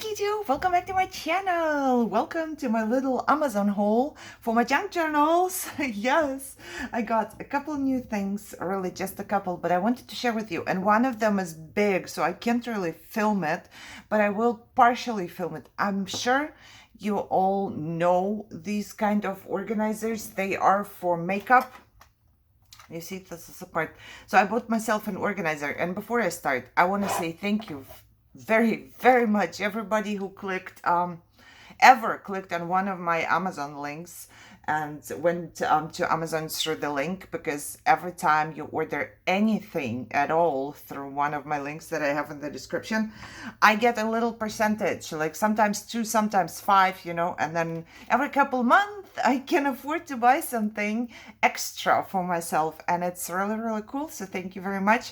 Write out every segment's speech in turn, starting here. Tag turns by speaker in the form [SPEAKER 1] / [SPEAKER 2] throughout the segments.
[SPEAKER 1] YouTube, welcome back to my channel. Welcome to my little Amazon haul for my junk journals. Yes, I got a couple new things, really just a couple, but I wanted to share with you. And one of them is big, so I can't really film it, but I will partially film it. I'm sure you all know these kind of organizers. They are for makeup. You see, this is a part. So I bought myself an organizer. And before I start, I want to say thank you very much everybody who ever clicked on one of my Amazon links and went to Amazon through the link, because every time you order anything at all through one of my links that I have in the description, I get a little percentage, like sometimes 2, sometimes 5, you know, and then every couple months I can afford to buy something extra for myself, and it's really cool. So thank you very much.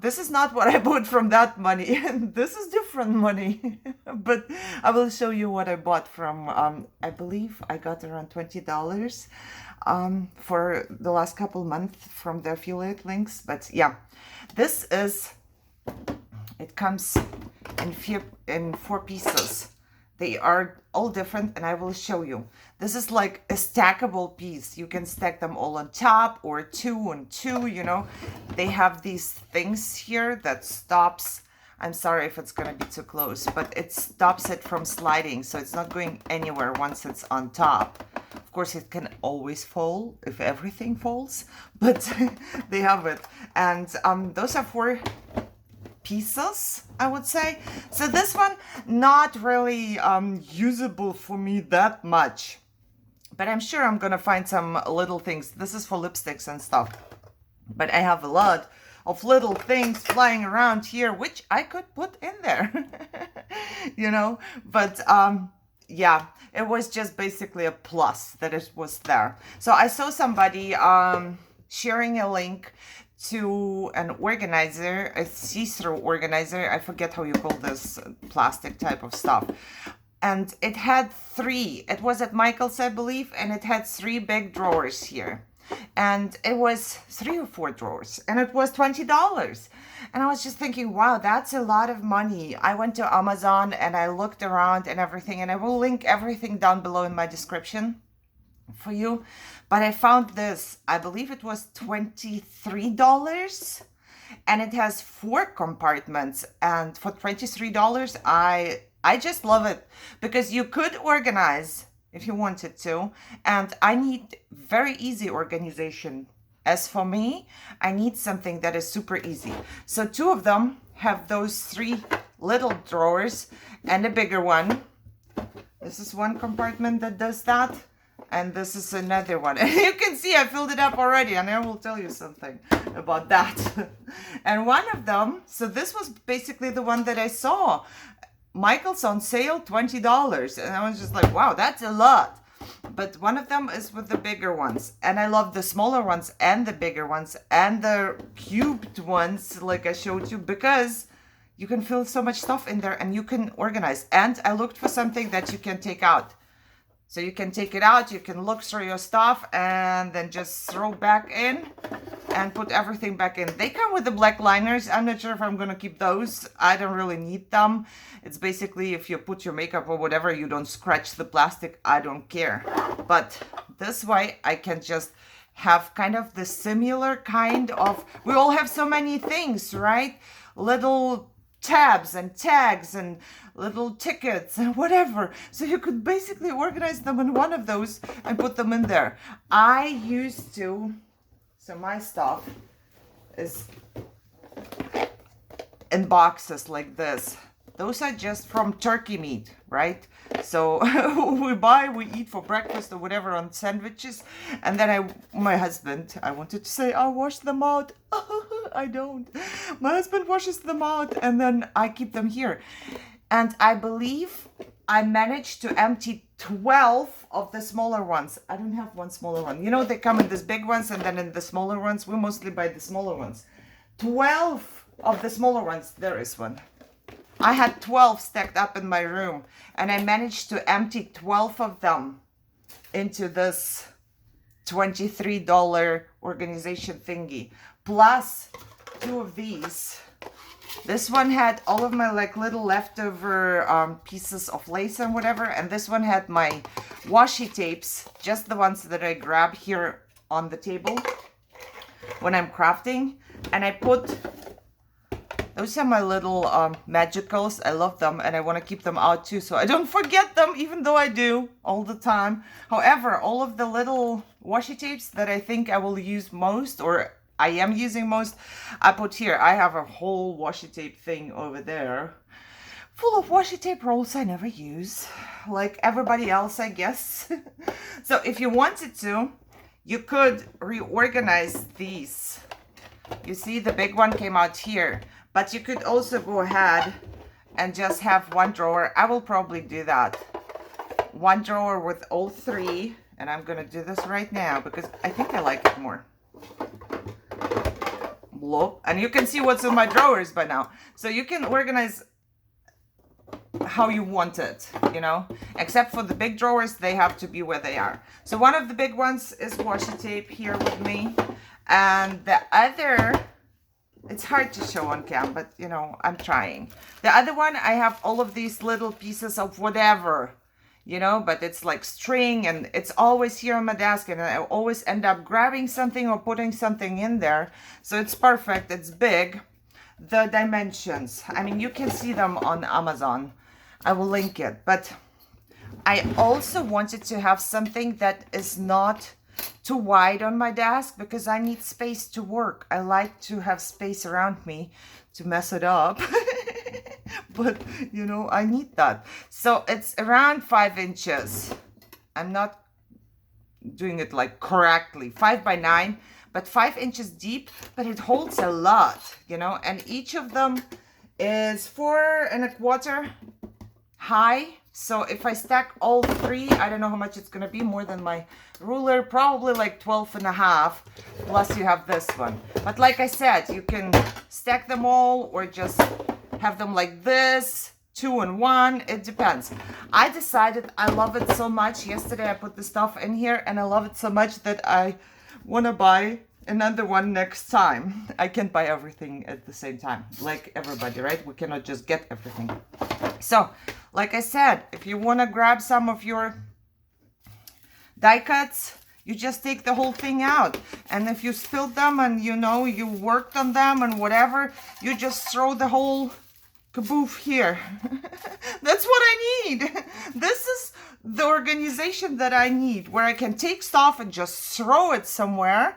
[SPEAKER 1] This is not what I bought from that money. This is different money. But I will show you what I bought from, I believe I got around $20 for the last couple months from the affiliate links. But yeah, this is, it comes in 4 pieces. They are all different, and I will show you. This is like a stackable piece. You can stack them all on top, or 2 on 2, you know. They have these things here that stops. I'm sorry if it's gonna be too close, but it stops it from sliding, so it's not going anywhere once it's on top. Of course, it can always fall if everything falls, but they have it. And those are 4 pieces, I would say. So this one, not really usable for me that much, but I'm sure I'm gonna find some little things. This is for lipsticks and stuff, but I have a lot of little things flying around here which I could put in there. You know, but yeah, it was just basically a plus that it was there. So I saw somebody sharing a link to an organizer, a see-through organizer. I forget how you call this plastic type of stuff. And it had 3. It was at Michael's, I believe, and it had 3 big drawers here. And it was 3 or 4 drawers, and it was $20. And I was just thinking, wow, that's a lot of money. I went to Amazon and I looked around and everything, and I will link everything down below in my description for you. But I found this, I believe it was $23, and it has 4 compartments. And for $23, I just love it, because you could organize if you wanted to, and I need very easy organization. As for me, I need something that is super easy. So 2 of them have those 3 little drawers and a bigger one. This is one compartment that does that, and this is another one. And you can see I filled it up already, and I will tell you something about that. And one of them, so this was basically the one that I saw. Michael's on sale, $20. And I was just like, wow, that's a lot. But one of them is with the bigger ones. And I love the smaller ones and the bigger ones and the cubed ones, like I showed you, because you can fill so much stuff in there and you can organize. And I looked for something that you can take out. So you can take it out, you can look through your stuff, and then just throw back in and put everything back in. They come with the black liners. I'm not sure if I'm going to keep those. I don't really need them. It's basically if you put your makeup or whatever, you don't scratch the plastic. I don't care. But this way I can just have kind of the similar kind of, we all have so many things, right? Little tabs and tags and little tickets and whatever, so you could basically organize them in one of those and put them in there. I used to, so my stuff is in boxes like this. Those are just from turkey meat, right? So we eat for breakfast or whatever on sandwiches, and then my husband, I wanted to say I wash them out. I don't. My husband washes them out, and then I keep them here. And I believe I managed to empty 12 of the smaller ones. I don't have one smaller one. You know, they come in these big ones, and then in the smaller ones, we mostly buy the smaller ones. 12 of the smaller ones. There is one. I had 12 stacked up in my room, and I managed to empty 12 of them into this $23 organization thingy, plus 2 of these This one had all of my like little leftover pieces of lace and whatever. And this one had my washi tapes, just the ones that I grab here on the table when I'm crafting. And I put, those are my little magicals. I love them and I want to keep them out too, so I don't forget them, even though I do all the time. However, all of the little washi tapes that I think I will use most, or I am using most, I put here. I have a whole washi tape thing over there full of washi tape rolls I never use, like everybody else, I guess. So if you wanted to, you could reorganize these. You see, the big one came out here, but you could also go ahead and just have one drawer. I will probably do that. One drawer with all three, and I'm gonna do this right now because I think I like it more. Look, and you can see what's in my drawers by now. So you can organize how you want it, you know, except for the big drawers, they have to be where they are. So one of the big ones is washi tape here with me, and the other, it's hard to show on cam, but you know, I'm trying. The other one, I have all of these little pieces of whatever, you know, but it's like string, and it's always here on my desk, and I always end up grabbing something or putting something in there. So it's perfect, it's big. The dimensions, I mean, you can see them on Amazon. I will link it, but I also wanted to have something that is not too wide on my desk because I need space to work. I like to have space around me to mess it up. But you know, I need that. So it's around 5 inches. I'm not doing it like correctly, 5 by 9, but 5 inches deep, but it holds a lot, you know, and each of them is 4 1/4 high. So if I stack all three, I don't know how much it's going to be, more than my ruler, probably like 12.5, plus you have this one. But like I said, you can stack them all or just have them like this, 2 in 1. It depends. I decided I love it so much. Yesterday I put the stuff in here and I love it so much that I want to buy another one next time. I can't buy everything at the same time, like everybody, right? We cannot just get everything. So, like I said, if you want to grab some of your die cuts, you just take the whole thing out. And if you spilled them and you know you worked on them and whatever, you just throw the whole kaboof here. That's what I need. This is the organization that I need, where I can take stuff and just throw it somewhere.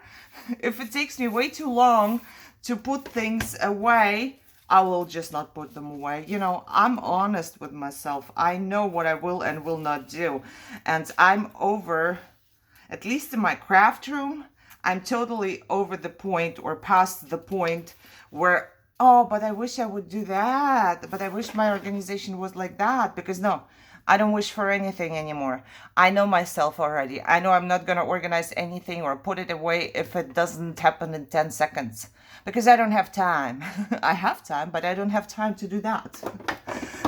[SPEAKER 1] If it takes me way too long to put things away, I will just not put them away. You know, I'm honest with myself. I know what I will and will not do. And I'm over, at least in my craft room, I'm totally over the point or past the point where, oh, but I wish I would do that. But I wish my organization was like that. Because no, I don't wish for anything anymore. I know myself already. I know I'm not going to organize anything or put it away if it doesn't happen in 10 seconds. Because I don't have time. I have time, but I don't have time to do that.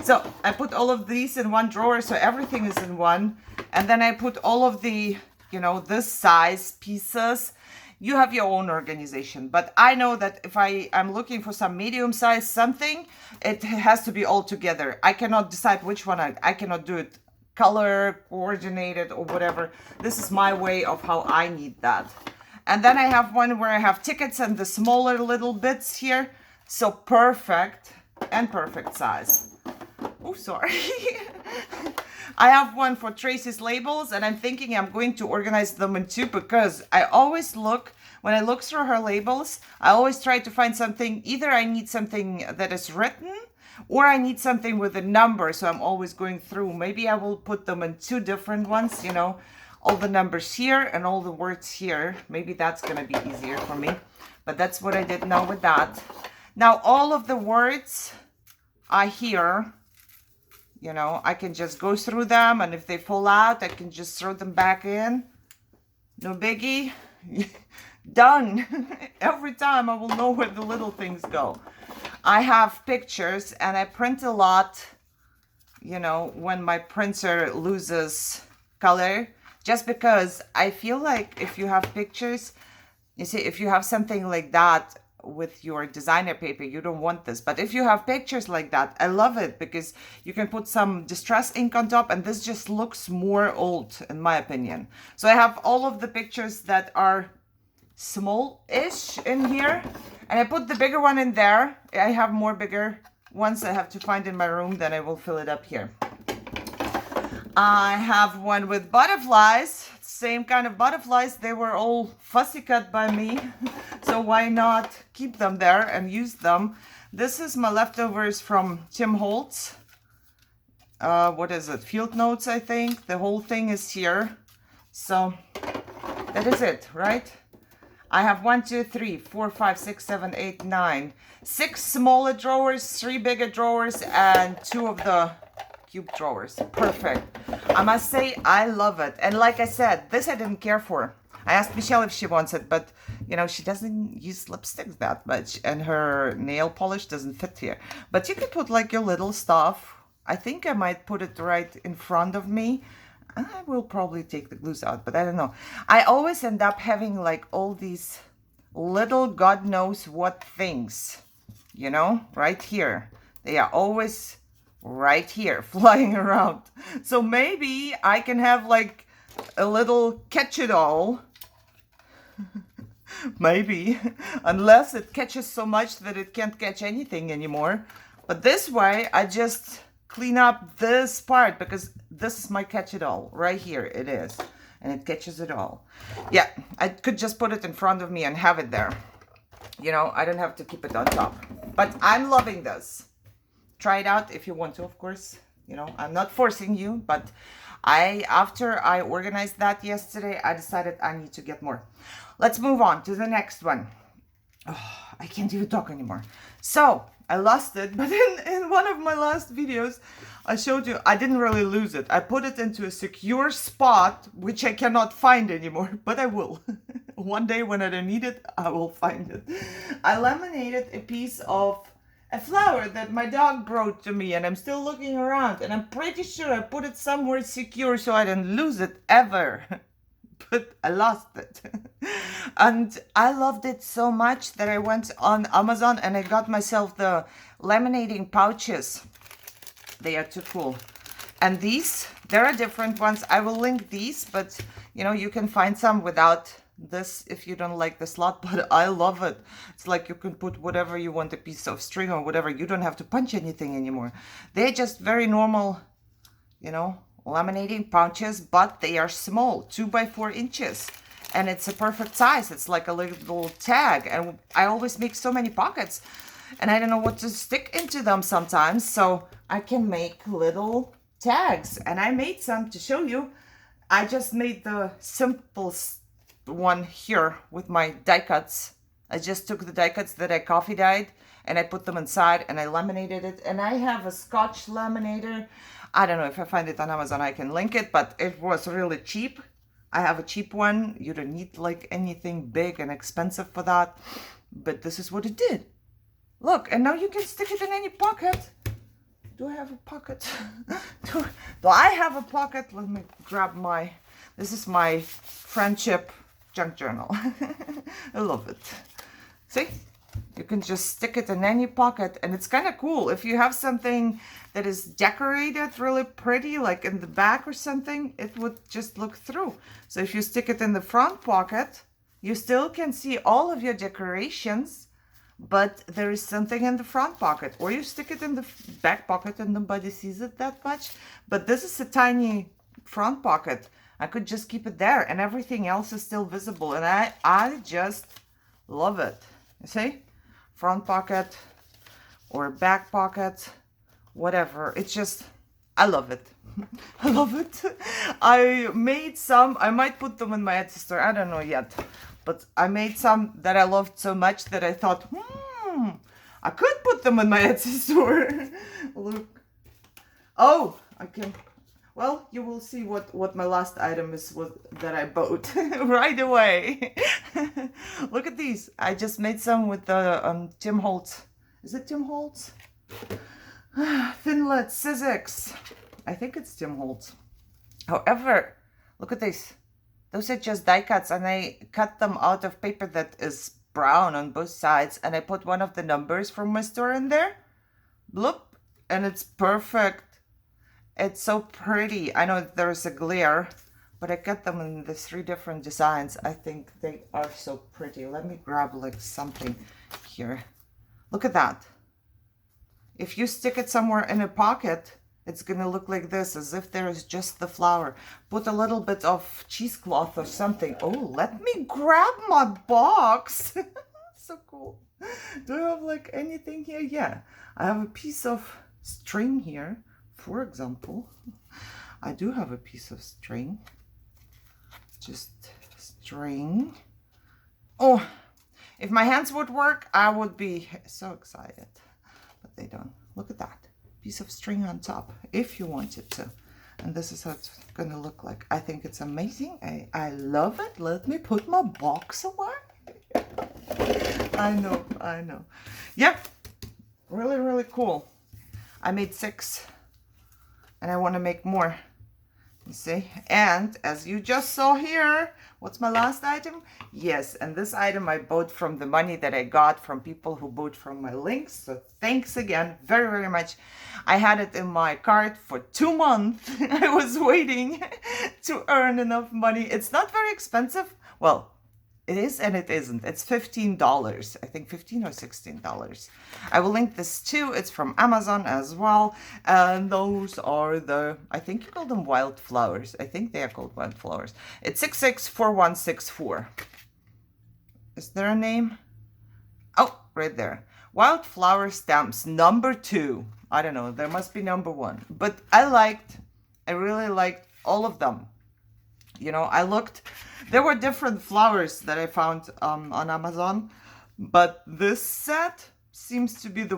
[SPEAKER 1] So I put all of these in one drawer, so everything is in one. And then I put all of the, you know, this size pieces. You have your own organization. But I know that if I'm looking for some medium size something, it has to be all together. I cannot decide which one. I cannot do it color coordinated or whatever. This is my way of how I need that. And then I have one where I have tickets and the smaller little bits here. So perfect and perfect size. Oh, sorry. I have one for Tracy's labels, and I'm thinking I'm going to organize them in two because I always look, when I look through her labels, I always try to find something, either I need something that is written or I need something with a number. So I'm always going through. Maybe I will put them in two different ones, you know. All the numbers here and all the words here. Maybe that's going to be easier for me. But that's what I did now with that. Now, all of the words are here. You know, I can just go through them. And if they fall out, I can just throw them back in. No biggie. Done. Every time I will know where the little things go. I have pictures and I print a lot. You know, when my printer loses color. Just because I feel like if you have pictures, you see, if you have something like that with your designer paper, you don't want this. But if you have pictures like that, I love it because you can put some distress ink on top and this just looks more old in my opinion. So I have all of the pictures that are small-ish in here, and I put the bigger one in there. I have more bigger ones I have to find in my room, then I will fill it up here. I have one with butterflies, same kind of butterflies. They were all fussy cut by me, so why not keep them there and use them. This is my leftovers from Tim Holtz. What is it? Field Notes, I think. The whole thing is here. So that is it, right? I have 1, 2, 3, 4, 5, 6, 7, 8, 9, 6 smaller drawers, 3 bigger drawers, and 2 of the cube drawers. Perfect. I must say, I love it. And like I said, this I didn't care for. I asked Michelle if she wants it, but you know, she doesn't use lipsticks that much, and her nail polish doesn't fit here. But you could put like your little stuff. I think I might put it right in front of me. I will probably take the glues out, but I don't know. I always end up having like all these little God knows what things, you know, right here. They are always right here flying around. So maybe I can have like a little catch-it-all. Maybe, unless it catches so much that it can't catch anything anymore. But this way, I just clean up this part because this is my catch-it-all. Right here it is. And it catches it all. Yeah, I could just put it in front of me and have it there. You know, I don't have to keep it on top. But I'm loving this. Try it out if you want to, of course. You know, I'm not forcing you, but after I organized that yesterday, I decided I need to get more. Let's move on to the next one. Oh, I can't even talk anymore. So I lost it, but in one of my last videos, I showed you I didn't really lose it. I put it into a secure spot, which I cannot find anymore, but I will. One day when I don't need it, I will find it. I laminated a piece of a flower that my dog brought to me, and I'm still looking around, and I'm pretty sure I put it somewhere secure so I didn't lose it ever. But I lost it. And I loved it so much that I went on Amazon and I got myself the laminating pouches. They are too cool. And these, there are different ones. I will link these, but you know, you can find some without this if you don't like the slot, but I love it. It's like you can put whatever you want, a piece of string or whatever. You don't have to punch anything anymore. They're just very normal, you know, laminating pouches, but they are small, 2 by 4 inches, and it's a perfect size. It's like a little tag, and I always make so many pockets, and I don't know what to stick into them sometimes, so I can make little tags, and I made some to show you. I just made the simplest one here with my die cuts. I just took the die cuts that I coffee dyed, and I put them inside, and I laminated it, and I have a Scotch laminator. I don't know if I find it on Amazon, I can link it, but it was really cheap. I have a cheap one. You don't need like anything big and expensive for that, but this is what it did. Look, and now you can stick it in any pocket. Do I have a pocket? Do I have a pocket? Let me grab my, this is my friendship junk journal. I love it. See? You can just stick it in any pocket, and it's kind of cool. If you have something that is decorated really pretty, like in the back or something, it would just look through. So if you stick it in the front pocket, you still can see all of your decorations, but there is something in the front pocket. Or you stick it in the back pocket and nobody sees it that much. But this is a tiny front pocket. I could just keep it there, and everything else is still visible. And I just love it. You see? Front pocket or back pocket, whatever. It's just, I love it. I love it. I made some, I might put them in my Etsy store, I don't know yet. But I made some that I loved so much that I thought, I could put them in my Etsy store. Look. Oh, I can. Well, you will see what my last item is that I bought right away. Look at these. I just made some with the Tim Holtz. Is it Tim Holtz? Thinlet Sizzix. I think it's Tim Holtz. However, look at this. Those are just die cuts, and I cut them out of paper that is brown on both sides, and I put one of the numbers from my store in there. Bloop, and it's perfect. It's so pretty. I know there's a glare, but I got them in the 3 different designs. I think they are so pretty. Let me grab like something here. Look at that. If you stick it somewhere in a pocket, it's gonna look like this, as if there is just the flower. Put a little bit of cheesecloth or something. Oh, let me grab my box. So cool. Do I have like anything here? Yeah, I have a piece of string here, for example. I do have a piece of string. Just string. Oh, if my hands would work, I would be so excited. But they don't. Look at that. Piece of string on top, if you wanted to. And this is how it's gonna look like. I think it's amazing. I love it. Let me put my box away. I know. Yeah, really, really cool. I made 6 and I want to make more. You see? And as you just saw here, what's my last item? Yes, and this item I bought from the money that I got from people who bought from my links. So thanks again very, very much. I had it in my cart for 2 months. I was waiting to earn enough money. It's not very expensive. Well, it is and it isn't. It's $15. I think $15 or $16. I will link this too. It's from Amazon as well. And those are the, I think you call them wildflowers. I think they are called wildflowers. It's 664164. Is there a name? Oh, right there. Wildflower stamps number 2. I don't know. There must be number 1. But I really liked all of them. You know, I looked, there were different flowers that I found on Amazon, but this set seems to be the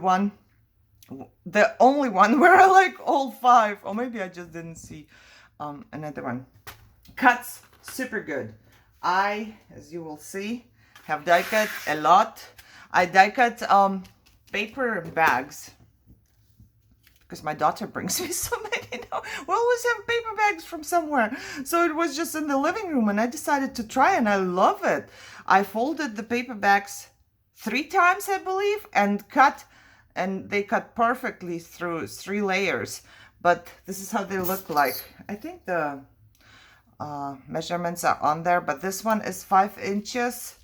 [SPEAKER 1] only one where I like all 5, or maybe I just didn't see another one. Cuts, super good. I, as you will see, have die cut a lot. I die cut paper bags, because my daughter brings me so many now. We always have paper bags from somewhere. So it was just in the living room and I decided to try and I love it. I folded the paper bags 3 times, I believe, and they cut perfectly through 3 layers. But this is how they look like. I think the measurements are on there, but this one is 5 inches.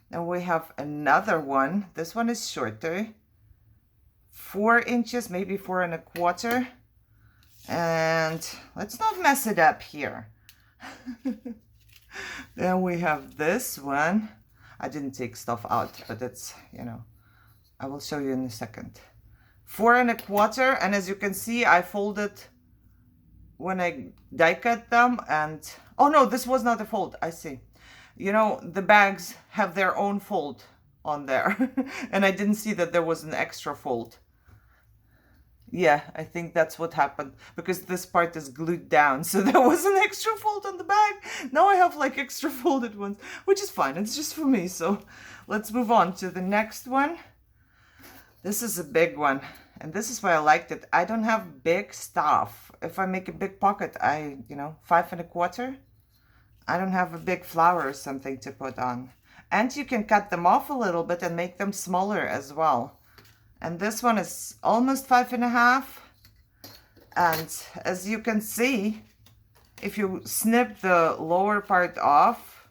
[SPEAKER 1] Then we have another one. This one is shorter. 4 inches, maybe 4 1/4. And let's not mess it up here. Then we have this one. I didn't take stuff out, but it's, you know, I will show you in a second. 4 1/4, and as you can see, I folded when I die cut them, and oh no, this was not a fold. I see. You know, the bags have their own fold on there, and I didn't see that there was an extra fold. Yeah, I think that's what happened, because this part is glued down, so there was an extra fold on the bag. Now I have like extra folded ones, which is fine. It's just for me. So let's move on to the next one. This is a big one, and this is why I liked it. I don't have big stuff. If I make a big pocket, 5 1/4. I don't have a big flower or something to put on. And you can cut them off a little bit and make them smaller as well. And this one is almost 5 1/2. And as you can see, if you snip the lower part off,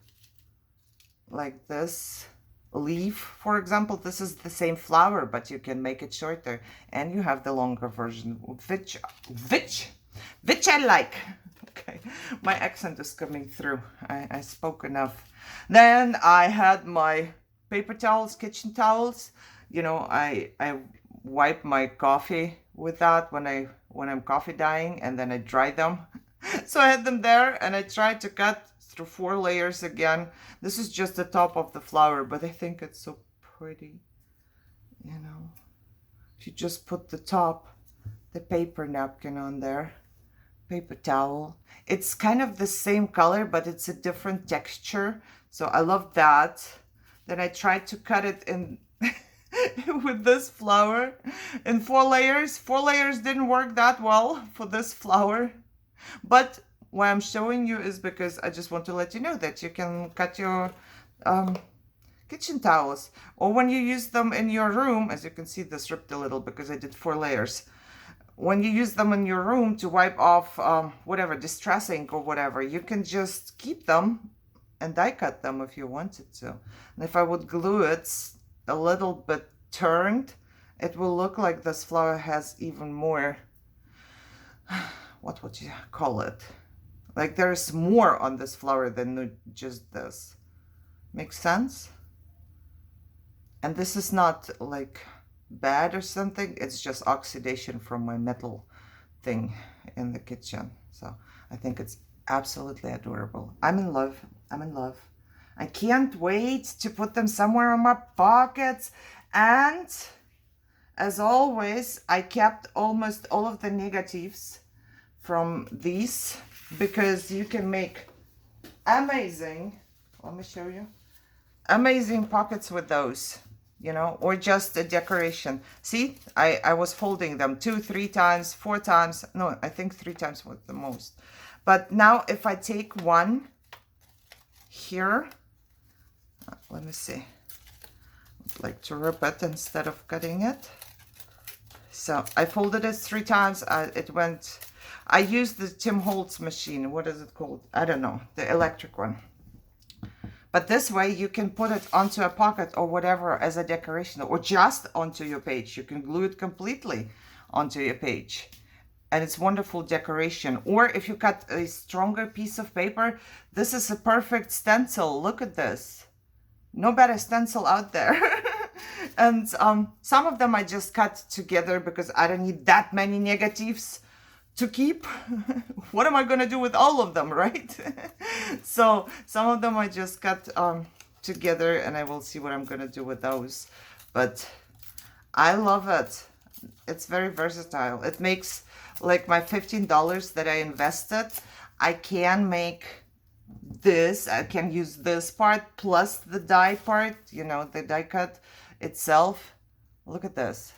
[SPEAKER 1] like this leaf, for example, this is the same flower, but you can make it shorter. And you have the longer version, which I like. Okay, my accent is coming through. I spoke enough. Then I had my paper towels, kitchen towels. You know, I wipe my coffee with that when I'm coffee dyeing, and then I dry them. So I had them there, and I tried to cut through 4 layers again. This is just the top of the flower, but I think it's so pretty. You know, if you just put the top, the paper napkin on there, paper towel. It's kind of the same color, but it's a different texture. So I love that. Then I tried to cut it in with this flower in 4 layers. 4 layers didn't work that well for this flower, but why I'm showing you is because I just want to let you know that you can cut your kitchen towels, or when you use them in your room. As you can see, this ripped a little because I did 4 layers. When you use them in your room to wipe off whatever, distress ink or whatever, you can just keep them and die cut them if you wanted to. And if I would glue it a little bit turned, it will look like this flower has even more, what would you call it? Like there's more on this flower than just this. Makes sense? And this is not like bad or something. It's just oxidation from my metal thing in the kitchen. So I think it's absolutely adorable. I'm in love. I'm in love. I can't wait to put them somewhere in my pockets. And as always, I kept almost all of the negatives from these because you can make amazing, let me show you, amazing pockets with those, you know, or just a decoration. See, I was folding them 2, 3 times, 4 times. No, I think 3 times was the most. But now if I take one here, let me see, I'd like to rip it instead of cutting it. So I folded it 3 times. It went, I used the Tim Holtz machine. What is it called? I don't know, the electric one. But this way you can put it onto a pocket or whatever as a decoration, or just onto your page. You can glue it completely onto your page. And it's wonderful decoration. Or if you cut a stronger piece of paper, this is a perfect stencil. Look at this. No better stencil out there. And some of them I just cut together because I don't need that many negatives to keep. What am I going to do with all of them, right? So some of them I just cut together, and I will see what I'm going to do with those. But I love it. It's very versatile. It makes like my $15 that I invested. I can make this. I can use this part plus the die part, you know, the die cut itself. Look at this.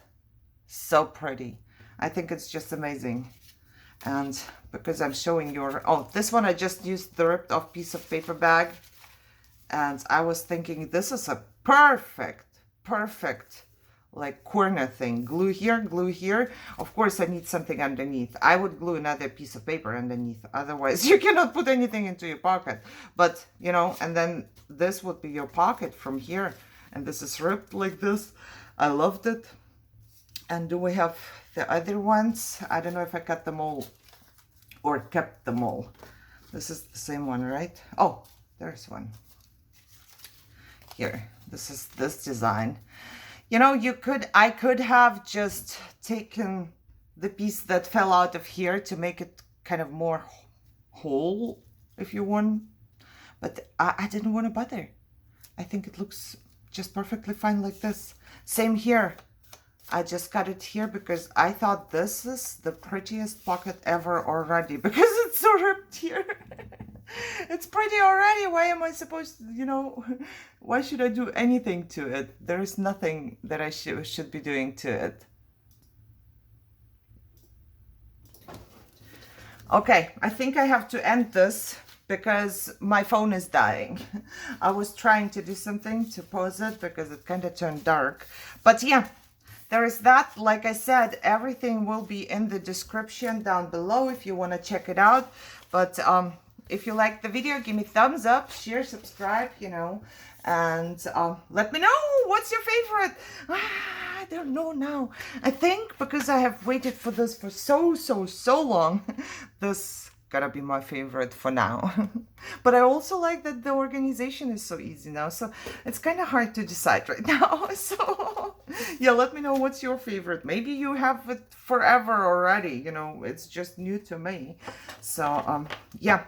[SPEAKER 1] So pretty. I think it's just amazing. And because I'm showing you, oh, this one I just used the ripped off piece of paper bag. And I was thinking this is a perfect like corner thing. Glue here, glue here. Of course I need something underneath. I would glue another piece of paper underneath. Otherwise you cannot put anything into your pocket. But, you know, and then this would be your pocket from here. And this is ripped like this. I loved it. And do we have the other ones? I don't know if I cut them all or kept them all. This is the same one, right? Oh, there's one. Here, this is this design. You know, I could have just taken the piece that fell out of here to make it kind of more whole, if you want. But I didn't want to bother. I think it looks just perfectly fine like this. Same here. I just got it here because I thought this is the prettiest pocket ever already because it's so ripped here. It's pretty already. Why am I supposed to, you know, why should I do anything to it? There is nothing that I should be doing to it. Okay, I think I have to end this because my phone is dying. I was trying to do something to pause it because it kind of turned dark. But yeah, there is that. Like I said, everything will be in the description down below if you want to check it out. But if you like the video, give me thumbs up, share, subscribe, you know, and let me know what's your favorite. I don't know now. I think because I have waited for this for so long, this gotta be my favorite for now. But I also like that the organization is so easy now, so it's kind of hard to decide right now. So yeah, let me know what's your favorite. Maybe you have it forever already, you know, it's just new to me. So yeah,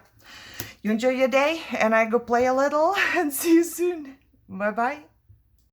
[SPEAKER 1] you enjoy your day and I go play a little and see you soon. Bye bye.